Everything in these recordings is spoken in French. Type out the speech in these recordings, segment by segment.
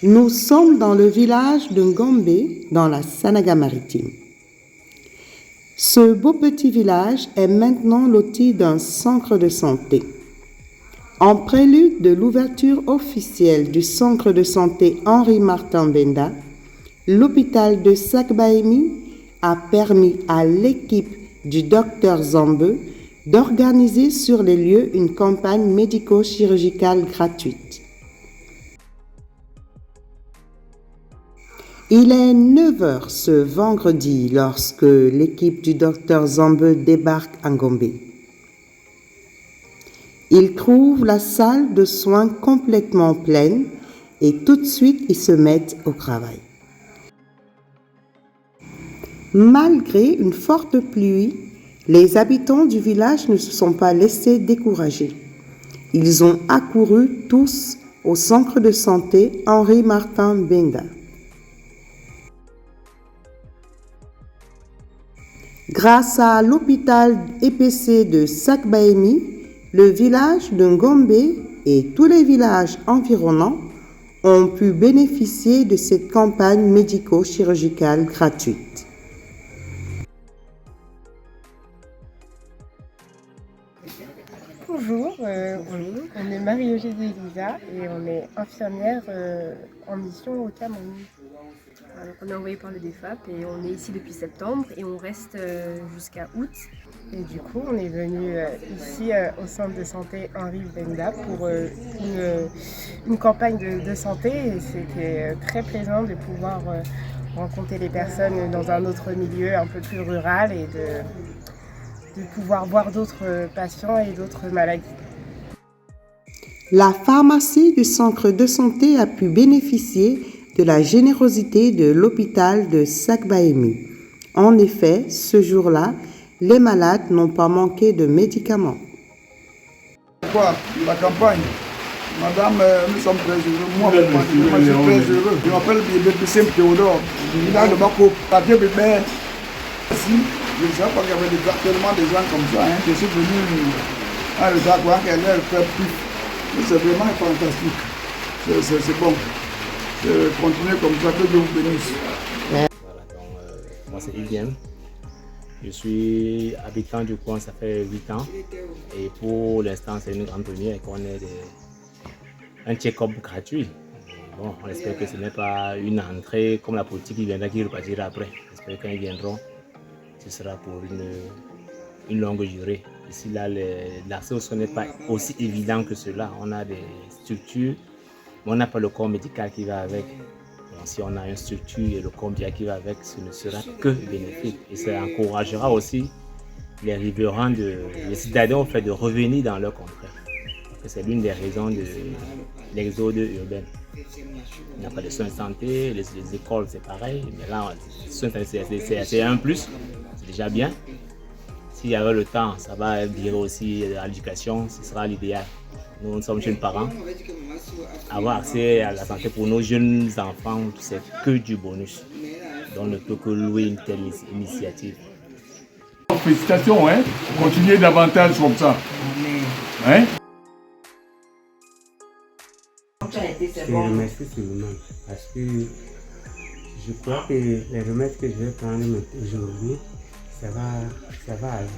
Nous sommes dans le village de Ngombe, dans la Sanaga-Maritime. Ce beau petit village est maintenant loti d'un centre de santé. En prélude de l'ouverture officielle du centre de santé Henri-Martin Benda, l'hôpital de Sakbaemi a permis à l'équipe du Dr Zambe d'organiser sur les lieux une campagne médico-chirurgicale gratuite. Il est 9h ce vendredi lorsque l'équipe du Dr Zambe débarque à Ngombe. Ils trouvent la salle de soins complètement pleine et tout de suite ils se mettent au travail. Malgré une forte pluie, les habitants du village ne se sont pas laissés décourager. Ils ont accouru tous au centre de santé Henri-Martin Benda. Grâce à l'hôpital EPC de Sakbaemi, le village de Ngombe et tous les villages environnants ont pu bénéficier de cette campagne médico-chirurgicale gratuite. Bonjour, on est Marie-Eugénie Elisa et on est infirmière en mission au Cameroun. Donc on est envoyé par le DEFAP et on est ici depuis septembre et on reste jusqu'à août. Et du coup, on est venu ici au centre de santé Henri Benda pour une campagne de santé et c'était très plaisant de pouvoir rencontrer les personnes dans un autre milieu un peu plus rural et de pouvoir voir d'autres patients et d'autres maladies. La pharmacie du centre de santé a pu bénéficier de la générosité de l'hôpital de Sakbaemi. En effet, ce jour-là, les malades n'ont pas manqué de médicaments. Quoi, la campagne, madame, nous sommes très heureux. Moi, je suis très heureux. Je m'appelle BPC Théodore. Village de Bako, quartier Bébé. Ici, je ne sais pas qu'il y avait tellement de gens comme ça. Je suis venu à le savoir qu'elle est très plus. C'est vraiment fantastique. C'est bon. Continuez comme ça, que Dieu vous bénisse. Voilà, donc, moi c'est Iliam. Je suis habitant du coin, ça fait 8 ans. Et pour l'instant, c'est une grande première qu'on ait un check-up gratuit. Bon, on espère que ce n'est pas une entrée comme la politique qui viendra, qui repartira après. J'espère qu'ils viendront. Ce sera pour une longue durée. Ici, là, l'accès aux soins n'est pas aussi évident que cela. On a des structures, mais on n'a pas le corps médical qui va avec. Donc, si on a une structure et le corps médical qui va avec, ce ne sera que bénéfique. Et ça encouragera aussi les riverains, les citadins au fait de revenir dans leur contrée. C'est l'une des raisons de l'exode urbain. Il n'y a pas de soins de santé, les écoles c'est pareil, mais là, c'est un plus, c'est déjà bien. S'il y avait le temps, ça va virer aussi à l'éducation, ce sera l'idéal. Nous sommes jeunes parents. Avoir accès à la santé pour nos jeunes enfants, c'est que du bonus. Donc on ne peut que louer une telle initiative. Félicitations, hein? Continuez davantage comme ça. Hein? Je remercie tout le monde parce que je crois que les remèdes que je vais prendre aujourd'hui, ça va aller.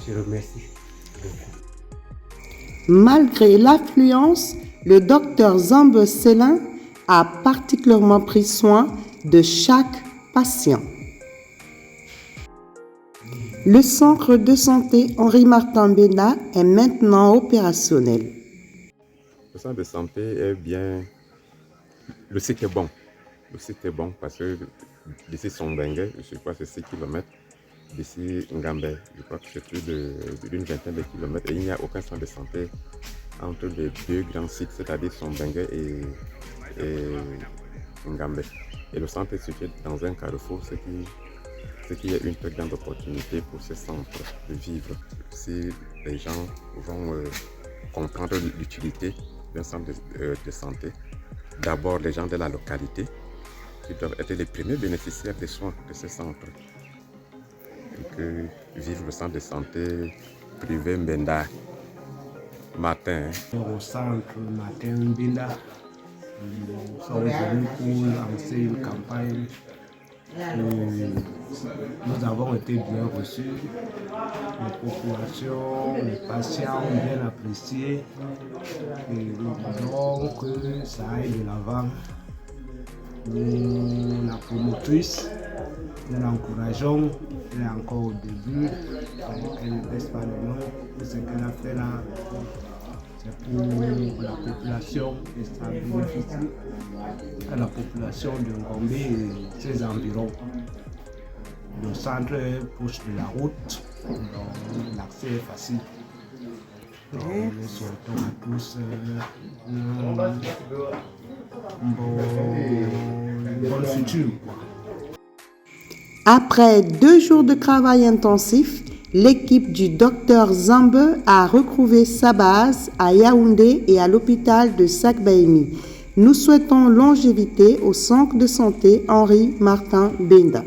Je remercie beaucoup. Malgré l'affluence, le docteur Zambe Célin a particulièrement pris soin de chaque patient. Le centre de santé Henri-Martin Benda est maintenant opérationnel. Le centre de santé est bien. Le site est bon. Le site est bon parce que d'ici Sombengue, je crois que c'est 6 km. D'ici Ngambé, je crois que c'est plus d'une vingtaine de kilomètres. Et il n'y a aucun centre de santé entre les deux grands sites, c'est-à-dire Sombengue et Ngambé. Et le centre est situé dans un carrefour, ce qui est une très grande opportunité pour ce centre de vivre. Si les gens vont comprendre l'utilité d'un centre de santé, d'abord les gens de la localité, qui doivent être les premiers bénéficiaires des soins de ce centre. Et que vivre le centre de santé privé Mbenda, Martin. Au centre Martin Benda, Nous sommes venus pour lancer une campagne. Nous avons été bien reçus. Les populations, les patients ont bien apprécié. Et nous voulons que ça aille de l'avant. Nous, la promotrice, nous l'encourageons. Elle est encore au début. Elle ne laisse pas le nom. Ce qu'elle a fait là, c'est pour la population et ça bénéficie à la population de Ngombe et ses environs. Le centre est proche de la route, donc l'accès est facile. Donc, nous souhaitons à tous un bon futur. Après 2 jours de travail intensif, l'équipe du Dr Zambe a retrouvé sa base à Yaoundé et à l'hôpital de Sakbaïmi. Nous souhaitons longévité au centre de santé Henri Martin Benda.